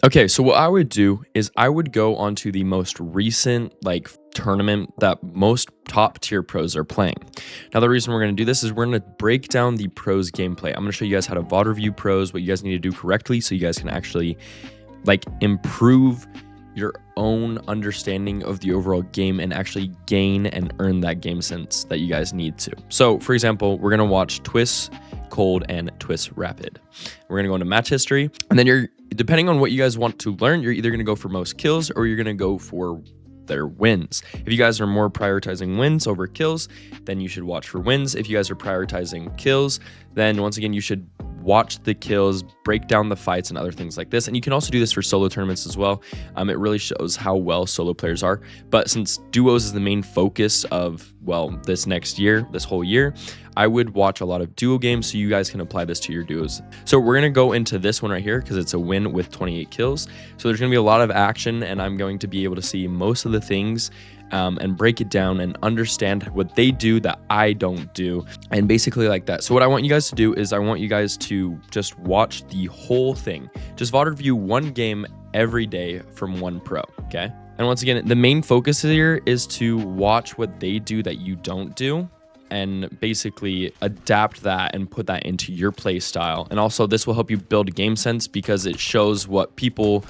Okay, so what I would do is I would go onto the most recent tournament that most top tier pros are playing. Now the reason we're going to do this is we're going to break down the pros gameplay. I'm going to show you guys how to VOD review pros, what you guys need to do correctly so you guys can actually improve your own understanding of the overall game and actually gain and earn that game sense that you guys need to. So for example, we're going to watch Twist Cold and Twist Rapid. We're going to go into match history, and then depending on what you guys want to learn, you're either going to go for most kills or you're going to go for their wins. If you guys are more prioritizing wins over kills, then you should watch for wins. If you guys are prioritizing kills, then once again, you should watch the kills, break down the fights and other things like this. And you can also do this for solo tournaments as well. It really shows how well solo players are. But since duos is the main focus of, well, this whole year, I would watch a lot of duo games so you guys can apply this to your duos. So we're going to go into this one right here because it's a win with 28 kills. So there's going to be a lot of action, and I'm going to be able to see most of the things and break it down and understand what they do that I don't do, and basically like that. So what I want you guys to do is I want you guys to just watch the whole thing. Just VOD review one game every day from one pro, okay? And once again, the main focus here is to watch what they do that you don't do and basically adapt that and put that into your play style. And also this will help you build game sense because it shows what people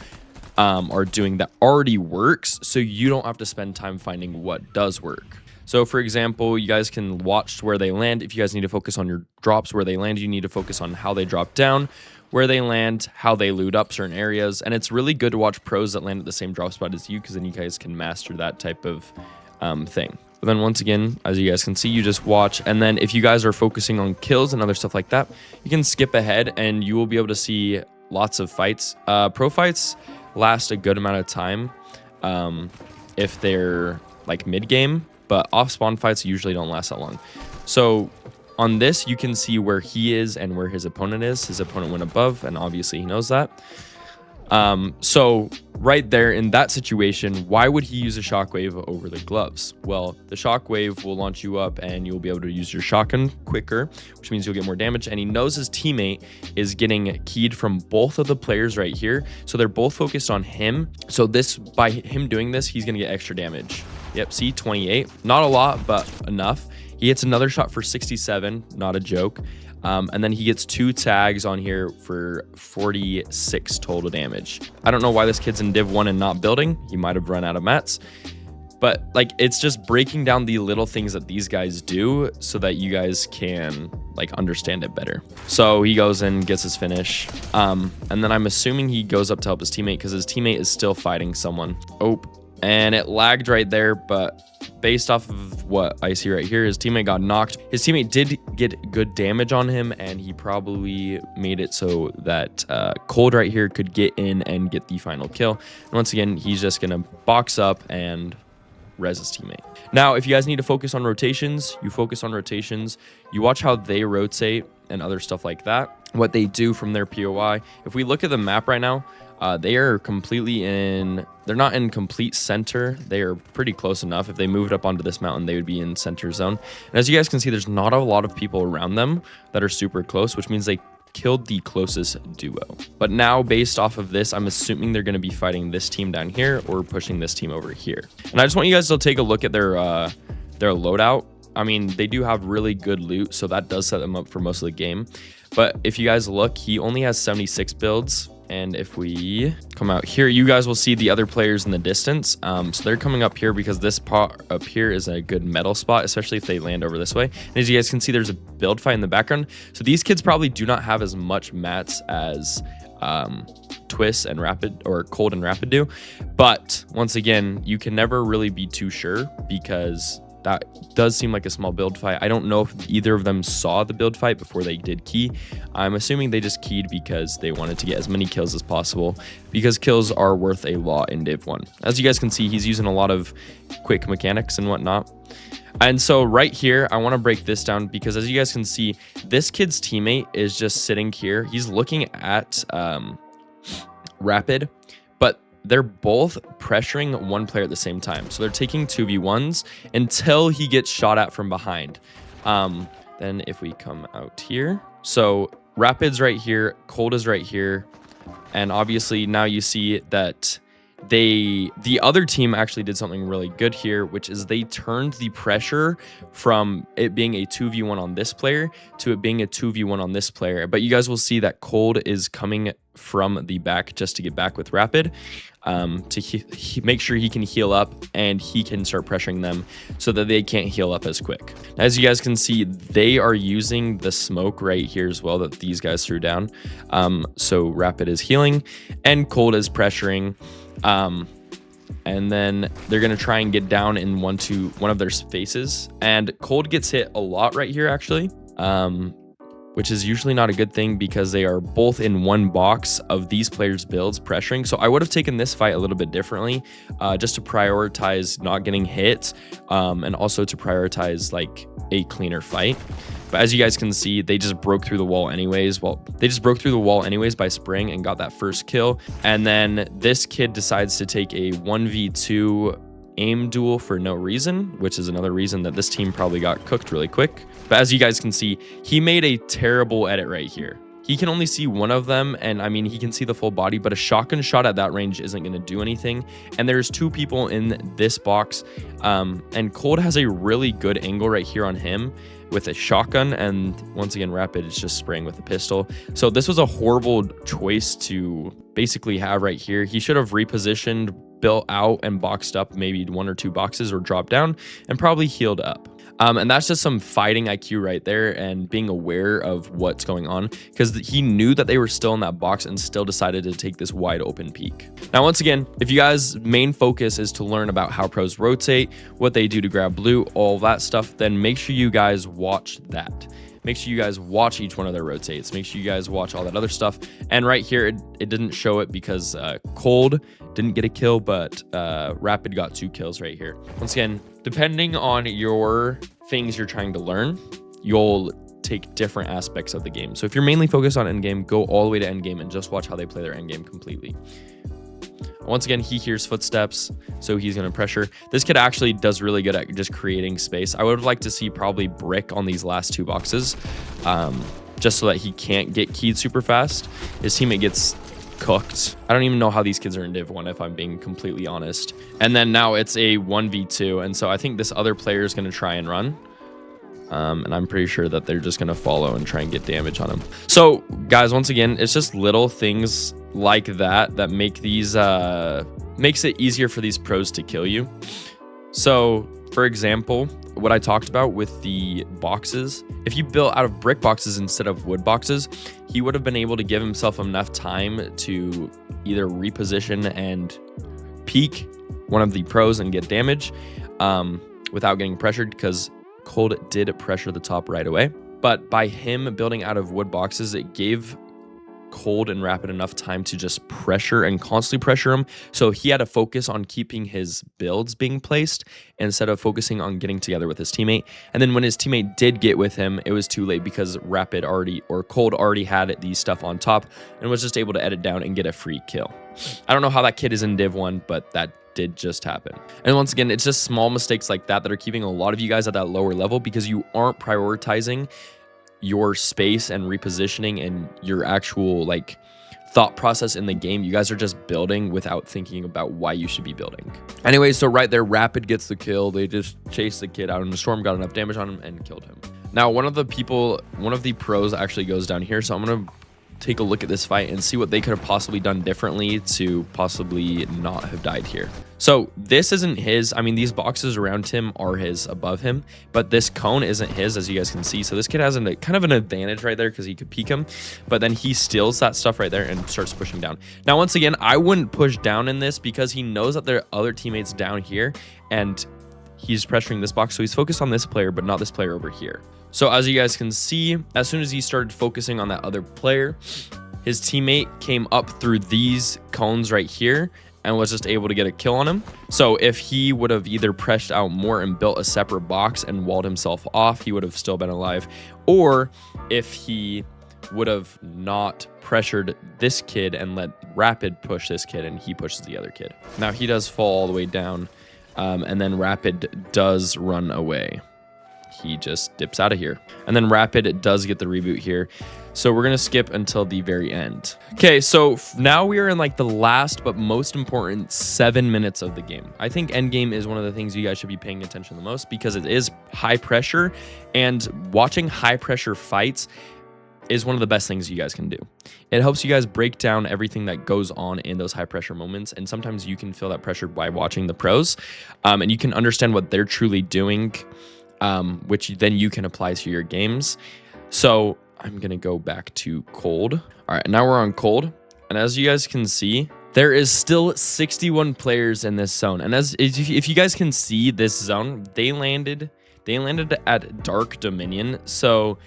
are doing that already works, so you don't have to spend time finding what does work. So for example, you guys can watch where they land. If you guys need to focus on your drops where they land, you need to focus on how they drop down, where they land, how they loot up certain areas. And it's really good to watch pros that land at the same drop spot as you, because then you guys can master that type of thing. But then once again, as you guys can see, you just watch. And then if you guys are focusing on kills and other stuff like that, you can skip ahead and you will be able to see lots of fights. Pro fights last a good amount of time if they're like mid-game, but off-spawn fights usually don't last that long. So on this, you can see where he is and where his opponent is. His opponent went above, and obviously he knows that. So right there in that situation, why would he use a shockwave over the gloves? Well, the shockwave will launch you up and you'll be able to use your shotgun quicker, which means you'll get more damage. And he knows his teammate is getting keyed from both of the players right here. So they're both focused on him. So by him doing this, he's going to get extra damage. Yep, see, 28. Not a lot, but enough. He hits another shot for 67, not a joke. And then he gets 2 tags on here for 46 total damage. I don't know why this kid's in Div 1 and not building. He might have run out of mats. But it's just breaking down the little things that these guys do so that you guys can understand it better. So he goes and gets his finish. And then I'm assuming he goes up to help his teammate because his teammate is still fighting someone. Oh, and it lagged right there, but based off of what I see right here, his teammate got knocked. His teammate did get good damage on him, and he probably made it so that Cold right here could get in and get the final kill. And once again, he's just gonna box up and res his teammate. Now, if you guys need to focus on rotations, you focus on rotations. You watch how they rotate and other stuff like that, what they do from their POI. If we look at the map right now, they are they're not in complete center. They are pretty close enough. If they moved up onto this mountain, they would be in center zone. And as you guys can see, there's not a lot of people around them that are super close, which means they killed the closest duo. But now, based off of this, I'm assuming they're going to be fighting this team down here or pushing this team over here. And I just want you guys to take a look at their loadout. I mean, they do have really good loot, so that does set them up for most of the game. But if you guys look, he only has 76 builds. And if we come out here, you guys will see the other players in the distance. So they're coming up here because this part up here is a good metal spot, especially if they land over this way. And as you guys can see, there's a build fight in the background. So these kids probably do not have as much mats as Twist and Rapid or Cold and Rapid do. But once again, you can never really be too sure because that does seem like a small build fight. I don't know if either of them saw the build fight before they did key. I'm assuming they just keyed because they wanted to get as many kills as possible, because kills are worth a lot in Div 1. As you guys can see, he's using a lot of quick mechanics and whatnot. And so right here, I want to break this down because as you guys can see, this kid's teammate is just sitting here. He's looking at Rapid, but they're both pressuring one player at the same time. So they're taking 2v1s until he gets shot at from behind. Then if we come out here, so Rapid's right here, Cold is right here, And obviously now you see that the other team actually did something really good here, which is they turned the pressure from it being a 2v1 on this player to it being a 2v1 on this player. But you guys will see that Cold is coming from the back just to get back with Rapid, to make sure he can heal up and he can start pressuring them so that they can't heal up as quick. As you guys can see, they are using the smoke right here as well that these guys threw down. So Rapid is healing and Cold is pressuring. And then they're going to try and get down in one of their faces. And Cold gets hit a lot right here, actually, which is usually not a good thing because they are both in one box of these players' builds pressuring. So I would have taken this fight a little bit differently, just to prioritize not getting hit, and also to prioritize like a cleaner fight. But as you guys can see, they just broke through the wall anyways. Well, they just broke through the wall anyways by spraying and got that first kill. And then this kid decides to take a 1v2 aim duel for no reason, which is another reason that this team probably got cooked really quick. But as you guys can see, he made a terrible edit right here. He can only see one of them, and I mean, he can see the full body, but a shotgun shot at that range isn't going to do anything. And there's two people in this box, and Cold has a really good angle right here on him with a shotgun, and once again, Rapid is just spraying with a pistol. So this was a horrible choice to basically have right here. He should have repositioned, built out, and boxed up maybe 1 or 2 boxes or dropped down and probably healed up. And that's just some fighting IQ right there and being aware of what's going on, because he knew that they were still in that box and still decided to take this wide open peek. Now, once again, if you guys' main focus is to learn about how pros rotate, what they do to grab blue, all that stuff, then make sure you guys watch that. Make sure you guys watch each one of their rotates. Make sure you guys watch all that other stuff. And right here, it didn't show it because Cold didn't get a kill, but Rapid got 2 kills right here. Once again, depending on your things you're trying to learn, you'll take different aspects of the game. So if you're mainly focused on endgame, go all the way to endgame and just watch how they play their endgame completely. Once again, he hears footsteps, so he's going to pressure. This kid actually does really good at just creating space. I would have liked to see probably brick on these last 2 boxes, just so that he can't get keyed super fast. His teammate gets cooked. I don't even know how these kids are in Div 1, if I'm being completely honest. And then now it's a 1v2, and so I think this other player is going to try and run. And I'm pretty sure that they're just going to follow and try and get damage on him. So, guys, once again, it's just little things like that that make these makes it easier for these pros to kill you. So, for example, what I talked about with the boxes, if you built out of brick boxes instead of wood boxes, he would have been able to give himself enough time to either reposition and peek one of the pros and get damage without getting pressured, because Cold did pressure the top right away. But by him building out of wood boxes, it gave Cold and Rapid enough time to just pressure and constantly pressure him. So he had to focus on keeping his builds being placed instead of focusing on getting together with his teammate. And then when his teammate did get with him, it was too late because Cold already had these stuff on top and was just able to edit down and get a free kill. I don't know how that kid is in Div 1, but that did just happen. And once again, it's just small mistakes like that that are keeping a lot of you guys at that lower level, because you aren't prioritizing your space and repositioning and your actual like thought process in the game. You guys are just building without thinking about why you should be building. Anyway, so right there, Rapid gets the kill. They just chased the kid out in the storm, got enough damage on him, and killed him. Now, one of the pros actually goes down here, so I'm gonna take a look at this fight and see what they could have possibly done differently to possibly not have died here. So this isn't his. I mean, these boxes around him are his, above him, but this cone isn't his, as you guys can see. So this kid has kind of an advantage right there because he could peek him, but then he steals that stuff right there and starts pushing down. Now, once again, I wouldn't push down in this because he knows that there are other teammates down here and he's pressuring this box. So he's focused on this player, but not this player over here. So as you guys can see, as soon as he started focusing on that other player, his teammate came up through these cones right here and was just able to get a kill on him. So if he would have either pressed out more and built a separate box and walled himself off, he would have still been alive. Or if he would have not pressured this kid and let Rapid push this kid and he pushes the other kid. Now he does fall all the way down, and then Rapid does run away. he just dips out of here. And then Rapid does get the reboot here. So we're going to skip until the very end. Okay, so now we are in like the last but most important 7 minutes of the game. I think Endgame is one of the things you guys should be paying attention the most because it is high pressure, and watching high pressure fights is one of the best things you guys can do. It helps you guys break down everything that goes on in those high pressure moments, and sometimes you can feel that pressure by watching the pros, and you can understand what they're truly doing, which then you can apply to your games. So I'm gonna go back to cold. All right, now we're on cold, and as you guys can see, there is still 61 players in this zone. And if you guys can see this zone, they landed at Dark Dominion, so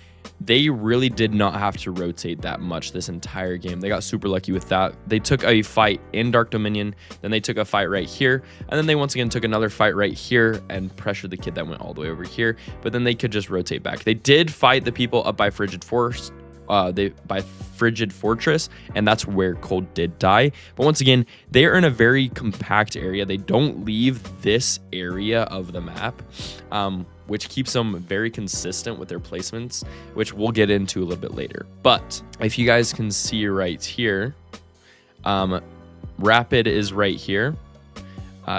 they really did not have to rotate that much this entire game. They got super lucky with that. They took a fight in Dark Dominion, then they took a fight right here, and then they once again took another fight right here and pressured the kid that went all the way over here, but then they could just rotate back. They did fight the people up by Frigid Fortress, and that's where Cold did die. But once again, they are in a very compact area. They don't leave this area of the map, which keeps them very consistent with their placements, which we'll get into a little bit later. But if you guys can see right here, Rapid is right here.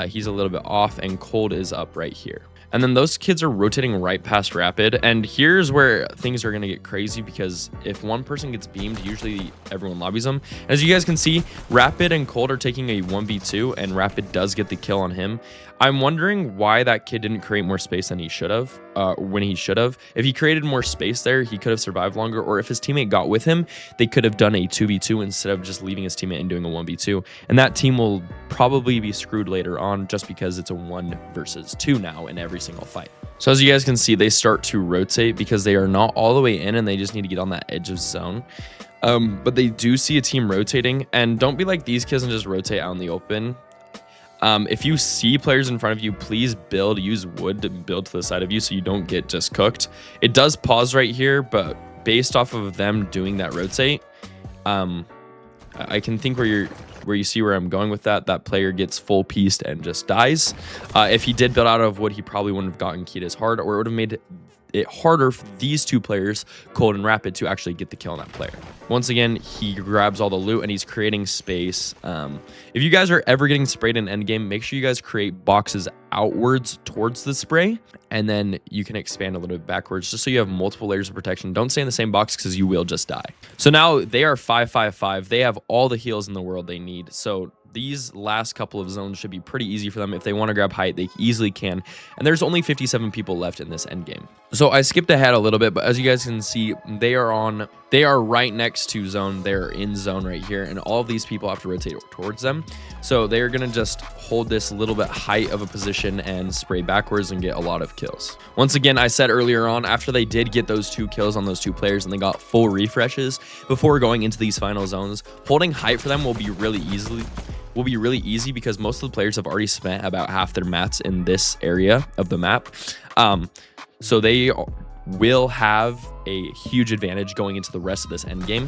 He's a little bit off, and Cold is up right here. And then those kids are rotating right past Rapid. And here's where things are going to get crazy, because if one person gets beamed, usually everyone lobbies them. As you guys can see, Rapid and Cold are taking a 1v2, and Rapid does get the kill on him. I'm wondering why that kid didn't create more space than he should have, when he should have. If he created more space there, he could have survived longer, or if his teammate got with him, they could have done a 2v2 instead of just leaving his teammate and doing a 1v2. And that team will probably be screwed later on just because it's a 1 versus 2 now in every single fight. So as you guys can see, they start to rotate because they are not all the way in, and they just need to get on that edge of zone. But they do see a team rotating, and don't be like these kids and just rotate out in the open. If you see players in front of you, please use wood to build to the side of you so you don't get just cooked. It does pause right here, but based off of them doing that rotate, I can think where you see where I'm going with that player gets full pieced and just dies. If he did build out of wood, he probably wouldn't have gotten keyed as hard, or it would have made it harder for these two players, Cold and Rapid, to actually get the kill on that player. Once again, he grabs all the loot and he's creating space. If you guys are ever getting sprayed in Endgame, make sure you guys create boxes outwards towards the spray, and then you can expand a little bit backwards just so you have multiple layers of protection. Don't stay in the same box because you will just die. So now they are 5-5-5. They have all the heals in the world they need. So these last couple of zones should be pretty easy for them. If they want to grab height, they easily can. And there's only 57 people left in this end game. So I skipped ahead a little bit, but as you guys can see, they are right next to zone. They're in zone right here, and all of these people have to rotate towards them. So they're going to just hold this little bit height of a position and spray backwards and get a lot of kills. Once again, I said earlier on, after they did get those 2 kills on those 2 players and they got full refreshes before going into these final zones, holding height for them will be really easy because most of the players have already spent about half their mats in this area of the map. So they will have a huge advantage going into the rest of this end game,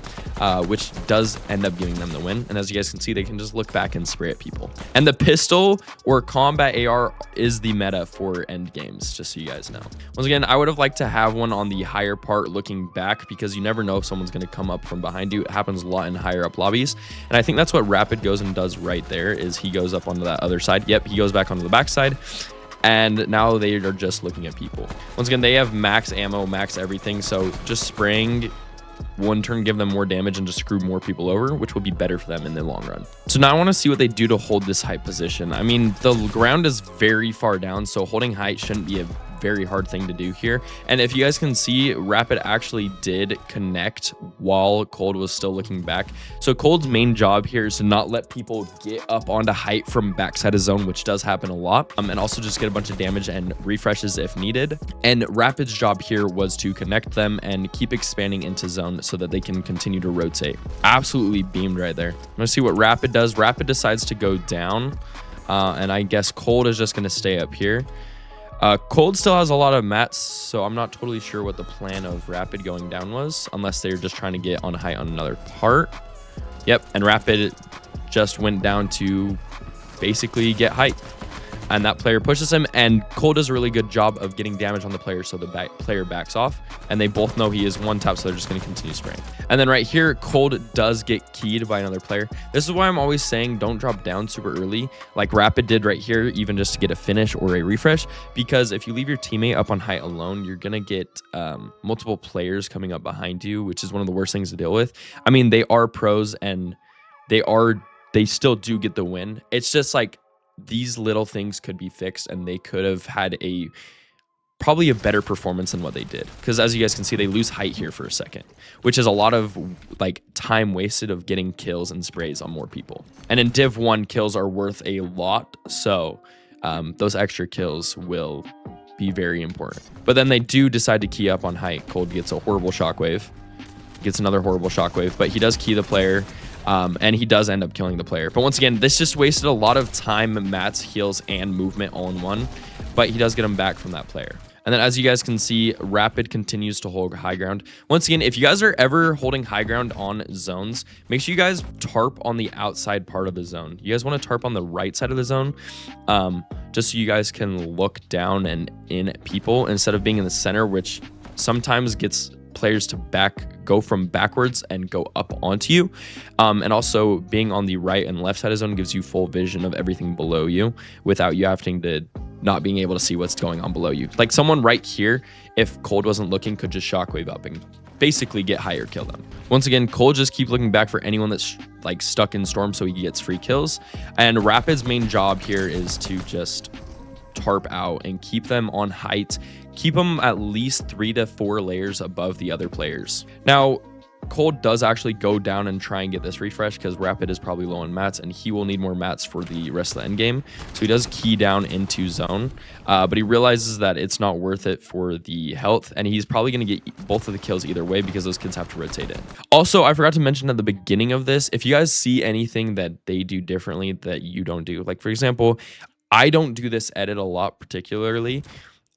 which does end up giving them the win. And as you guys can see, they can just look back and spray at people. And the pistol or combat AR is the meta for end games, just so you guys know. Once again, I would have liked to have one on the higher part looking back, because you never know if someone's going to come up from behind you. It happens a lot in higher up lobbies, and I think that's what Rapid goes and does right there, is he goes up onto that other side. Yep, he goes back onto the back side. And now they are just looking at people. Once again, they have max ammo, max everything. So just spraying one turn, give them more damage and just screw more people over, which will be better for them in the long run. So now I want to see what they do to hold this height position. I mean, the ground is very far down, so holding height shouldn't be a very hard thing to do here. And if you guys can see, Rapid actually did connect while Cold was still looking back. So Cold's main job here is to not let people get up onto height from backside of zone, which does happen a lot, and also just get a bunch of damage and refreshes if needed. And Rapid's job here was to connect them and keep expanding into zone so that they can continue to rotate. Absolutely beamed right there. Let's see what Rapid does. Rapid decides to go down, and I guess Cold is just going to stay up here. Cold still has a lot of mats, so I'm not totally sure what the plan of Rapid going down was, unless they're just trying to get on height on another part. Yep, and Rapid just went down to basically get height. and that player pushes him, and Cole does a really good job of getting damage on the player, so the player backs off, and they both know he is one tap, so they're just going to continue spraying. And then right here, Cold does get keyed by another player. This is why I'm always saying don't drop down super early, like Rapid did right here, even just to get a finish or a refresh, because if you leave your teammate up on height alone, you're going to get multiple players coming up behind you, which is one of the worst things to deal with. I mean, they are pros, and they still do get the win. It's just like these little things could be fixed, and they could have had probably a better performance than what they did. Because as you guys can see, they lose height here for a second, which is a lot of like time wasted of getting kills and sprays on more people. And in Div 1, kills are worth a lot, so those extra kills will be very important. But then they do decide to key up on height. Cold gets a horrible shockwave, gets another horrible shockwave, but he does key the player. And he does end up killing the player. But once again, this just wasted a lot of time, mats, heals, and movement all in one. But he does get him back from that player. And then as you guys can see, Rapid continues to hold high ground. Once again, if you guys are ever holding high ground on zones, make sure you guys tarp on the outside part of the zone. You guys want to tarp on the right side of the zone, just so you guys can look down and in people instead of being in the center, which sometimes gets players to go from backwards and go up onto you. And also being on the right and left side of zone gives you full vision of everything below you without you having to not being able to see what's going on below you. Like someone right here, if Cold wasn't looking, could just shockwave up and basically get higher kill them. Once again, Cold just keep looking back for anyone that's like stuck in storm so he gets free kills. And Rapid's main job here is to just tarp out and keep them on height, keep them at least 3 to 4 layers above the other players. Now, Cold does actually go down and try and get this refresh because Rapid is probably low on mats and he will need more mats for the rest of the end game. So he does key down into zone, but he realizes that it's not worth it for the health, and he's probably going to get both of the kills either way because those kids have to rotate in. Also, I forgot to mention at the beginning of this, if you guys see anything that they do differently that you don't do, like for example, I don't do this edit a lot particularly,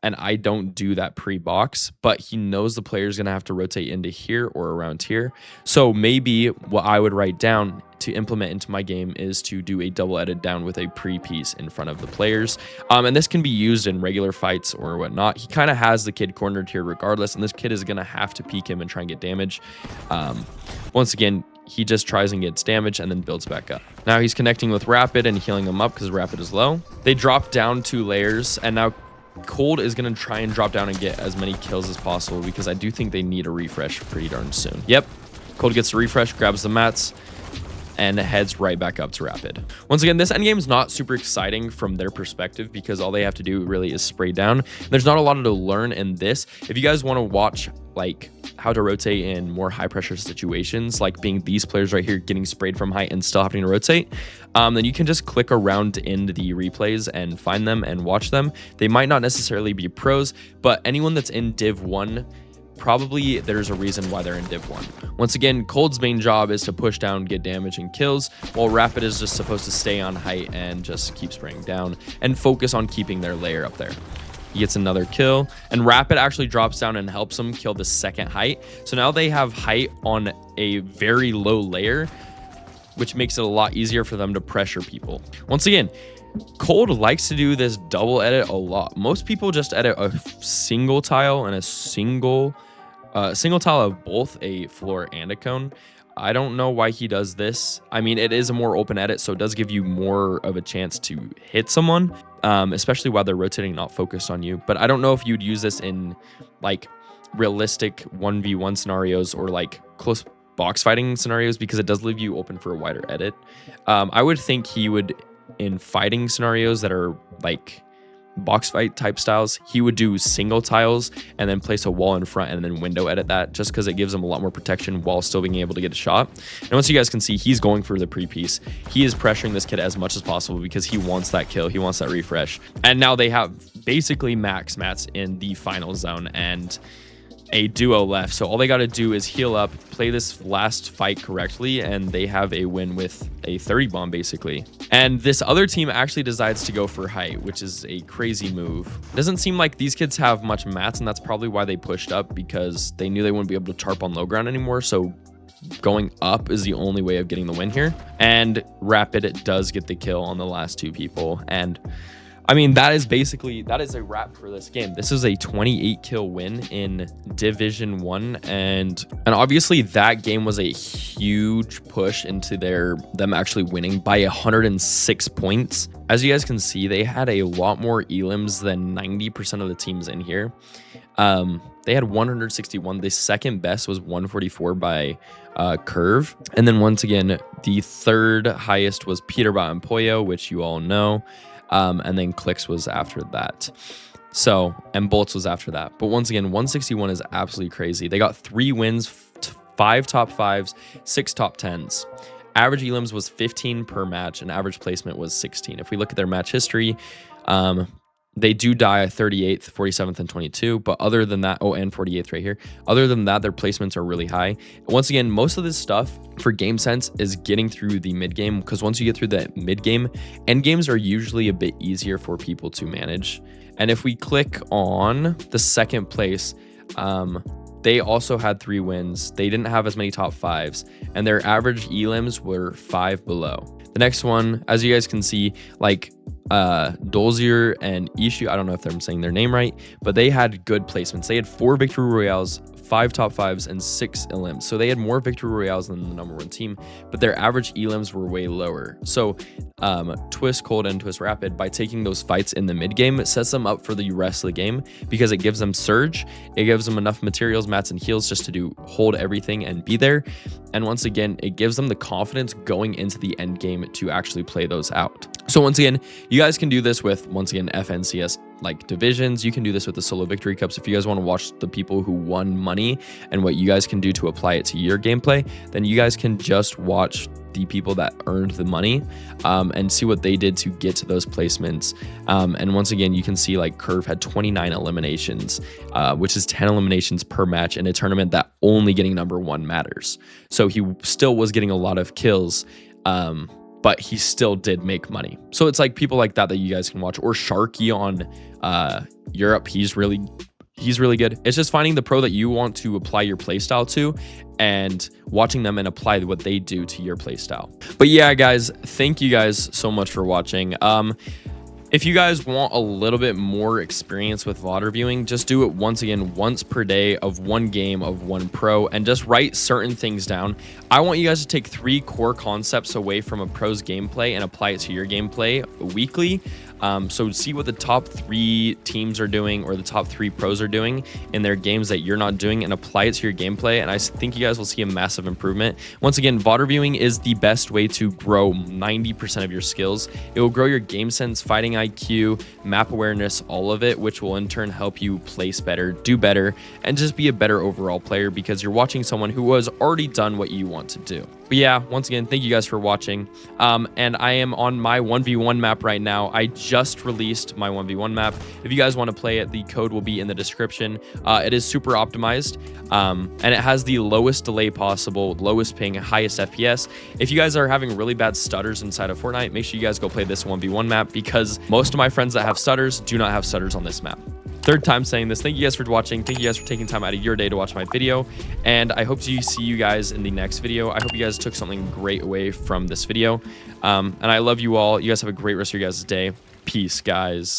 and I don't do that pre-box, but he knows the player is going to have to rotate into here or around here. So maybe what I would write down to implement into my game is to do a double edit down with a pre-piece in front of the players. And this can be used in regular fights or whatnot. He kind of has the kid cornered here regardless, and this kid is going to have to peek him and try and get damage. Once again, he just tries and gets damage and then builds back up. Now he's connecting with Rapid and healing him up because Rapid is low. They drop down 2 layers, and now Cold is going to try and drop down and get as many kills as possible because I do think they need a refresh pretty darn soon. Yep, Cold gets a refresh, grabs the mats, and heads right back up to Rapid. Once again, this endgame is not super exciting from their perspective because all they have to do really is spray down. There's not a lot to learn in this. If you guys want to watch like how to rotate in more high pressure situations, like being these players right here getting sprayed from height and still having to rotate, then you can just click around in the replays and find them and watch them. They might not necessarily be pros, but anyone that's in Div 1, probably there's a reason why they're in Div 1. Once again, Cold's main job is to push down, get damage and kills, while Rapid is just supposed to stay on height and just keep spraying down and focus on keeping their layer up there. He gets another kill, and Rapid actually drops down and helps him kill the second height. So now they have height on a very low layer, which makes it a lot easier for them to pressure people. Once again, Cold likes to do this double edit a lot. Most people just edit a single tile and a single tile of both a floor and a cone. I don't know why he does this. I mean, it is a more open edit, so it does give you more of a chance to hit someone, especially while they're rotating, not focused on you. But I don't know if you'd use this in like realistic 1v1 scenarios or like close box fighting scenarios because it does leave you open for a wider edit. I would think he would, in fighting scenarios that are like box fight type styles, he would do single tiles and then place a wall in front and then window edit that, just because it gives him a lot more protection while still being able to get a shot. And once you guys can see, he's going for the pre-piece. He is pressuring this kid as much as possible because he wants that kill, he wants that refresh. And now they have basically max mats in the final zone and a duo left, so all they got to do is heal up, play this last fight correctly, and they have a win with a 30 bomb basically. And this other team actually decides to go for height, which is a crazy move. It doesn't seem like these kids have much mats, and that's probably why they pushed up, because they knew they wouldn't be able to tarp on low ground anymore, so going up is the only way of getting the win here. And Rapid does get the kill on the last 2 people, and I mean, that is a wrap for this game. This is a 28 kill win in Division 1, and obviously that game was a huge push into them actually winning by 106 points. As you guys can see, they had a lot more elims than 90% of the teams in here. They had 161. The second best was 144 by Curve. And then once again, the third highest was Peterbot and Pollo, which you all know. And then Clicks was after that. So, and Bolts was after that. But once again, 161 is absolutely crazy. They got 3 wins, 5 top 5s, 6 top 10s. Average elims was 15 per match, and average placement was 16. If we look at their match history, they do die at 38th, 47th, and 22. But other than that, and 48th right here. Other than that, their placements are really high. Once again, most of this stuff for game sense is getting through the mid game, because once you get through the mid game, end games are usually a bit easier for people to manage. And if we click on the second place, they also had 3 wins. They didn't have as many top 5s, and their average elims were 5 below. The next one, as you guys can see, like Dolzier and Ishu, I don't know if I'm saying their name right, but they had good placements. They had 4 victory royales, 5 top 5s, and 6 elims. So they had more victory royales than the #1 team, but their average elims were way lower. So Twist Cold and Twist Rapid, by taking those fights in the mid game, it sets them up for the rest of the game, because it gives them surge, it gives them enough materials, mats, and heals just to hold everything and be there. And once again, it gives them the confidence going into the end game to actually play those out. So once again, you guys can do this with, once again, FNCS like divisions. You can do this with the solo victory cups. If you guys want to watch the people who won money and what you guys can do to apply it to your gameplay, then you guys can just watch the people that earned the money and see what they did to get to those placements. And once again, you can see like Curve had 29 eliminations, which is 10 eliminations per match in a tournament that only getting #1 matters. So he still was getting a lot of kills, but he still did make money. So it's like people like that you guys can watch. Or Sharky on Europe, he's really good. It's just finding the pro that you want to apply your playstyle to and watching them and apply what they do to your playstyle. But yeah, guys, thank you guys so much for watching. If you guys want a little bit more experience with VOD reviewing, just do it once per day of 1 game of 1 pro, and just write certain things down. I want you guys to take 3 core concepts away from a pro's gameplay and apply it to your gameplay weekly. So see what the top 3 teams are doing, or the top 3 pros are doing in their games that you're not doing, and apply it to your gameplay. And I think you guys will see a massive improvement. Once again, VOD reviewing is the best way to grow 90% of your skills. It will grow your game sense, fighting IQ, map awareness, all of it, which will in turn help you place better, do better, and just be a better overall player, because you're watching someone who has already done what you want to do. But yeah, once again, thank you guys for watching. And I am on my 1v1 map right now. I just released my 1v1 map. If you guys want to play it, the code will be in the description. It is super optimized, and it has the lowest delay possible, lowest ping, highest FPS. If you guys are having really bad stutters inside of Fortnite, make sure you guys go play this 1v1 map, because most of my friends that have stutters do not have stutters on this map. Third time saying this. Thank you guys for watching. Thank you guys for taking time out of your day to watch my video, and I hope to see you guys in the next video. I hope you guys took something great away from this video, and I love you all. You guys have a great rest of your guys' day. Peace, guys.